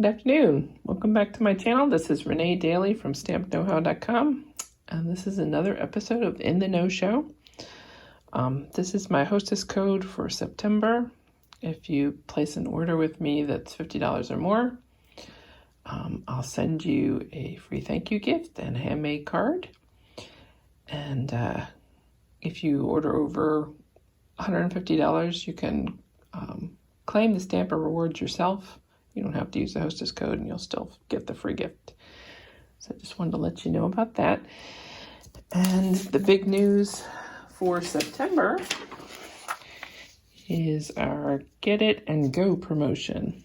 Good afternoon. Welcome back to my channel. This is Renee Daly from StampKnowHow.com, and this is another episode of In the Know Show. This is my hostess code for September. If you place an order with me that's $50 or more, I'll send you a free thank you gift and a handmade card. And if you order over $150, you can claim the Stamper rewards yourself. You don't have to use the hostess code and you'll still get the free gift. So I just wanted to let you know about that. And the big news for September is our Get It and Go promotion.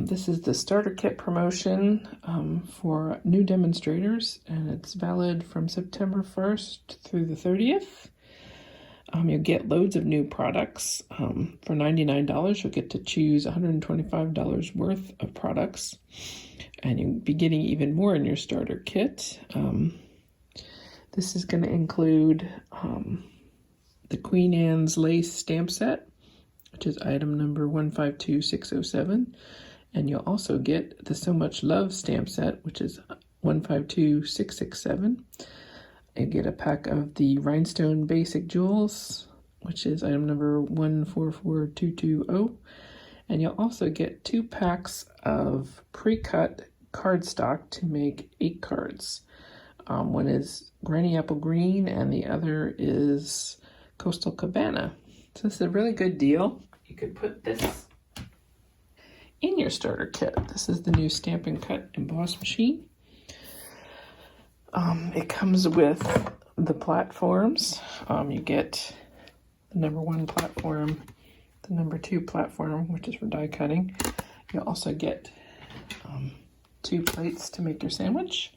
This is the starter kit promotion for new demonstrators, and it's valid from September 1st through the 30th. You'll get loads of new products. For $99, you'll get to choose $125 worth of products, and you'll be getting even more in your starter kit. This is going to include the Queen Anne's Lace stamp set, which is item number 152607, and you'll also get the So Much Love stamp set, which is 152667. You get a pack of the Rhinestone Basic Jewels, which is item number 144220. And you'll also get 2 packs of pre-cut cardstock to make 8 cards. One is Granny Apple Green and the other is Coastal Cabana. So this is a really good deal. You could put this in your starter kit. This is the new Stampin' Cut Emboss machine. It comes with the platforms. You get the number 1 platform, the number 2 platform, which is for die cutting. You'll also get 2 plates to make your sandwich.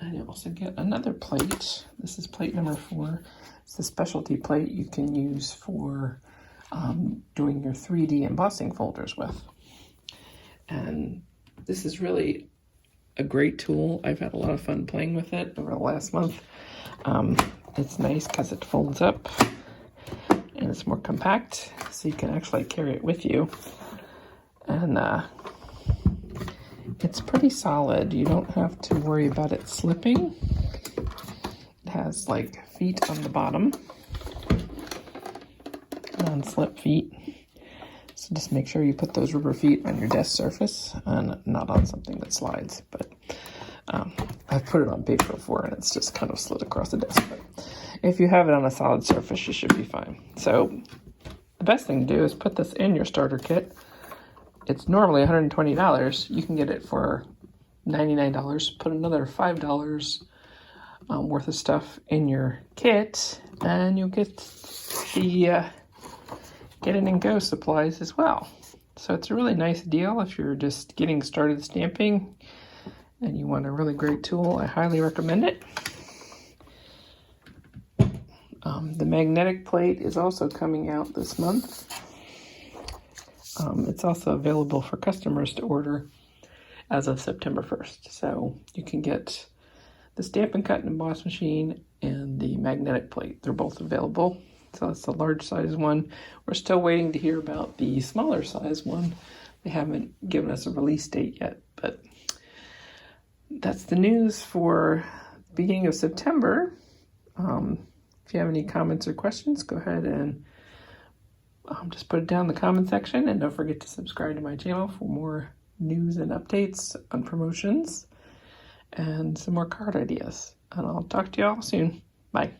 And you'll also get another plate. This is plate number 4. It's the specialty plate you can use for doing your 3D embossing folders with. And this is really a great tool. I've had a lot of fun playing with it over the last month. It's nice because it folds up and it's more compact, so you can actually carry it with you. And it's pretty solid. You don't have to worry about it slipping. It has like feet on the bottom, non-slip feet. So just make sure you put those rubber feet on your desk surface and not on something that slides. But I've put it on paper before and it's just kind of slid across the desk. But if you have it on a solid surface, you should be fine. So the best thing to do is put this in your starter kit. It's normally $120. You can get it for $99. Put another $5 worth of stuff in your kit, and you'll get the Get It and Go supplies as well. So it's a really nice deal if you're just getting started stamping and you want a really great tool. I highly recommend it. The magnetic plate is also coming out this month. It's also available for customers to order as of September 1st. So you can get the Stampin' Cut and Emboss machine and the magnetic plate. They're both available. So it's the large size one. We're still waiting to hear about the smaller size one. They haven't given us a release date yet, but that's the news for the beginning of September. If you have any comments or questions, go ahead and just put it down in the comment section, and don't forget to subscribe to my channel for more news and updates on promotions and some more card ideas. And I'll talk to you all soon. Bye.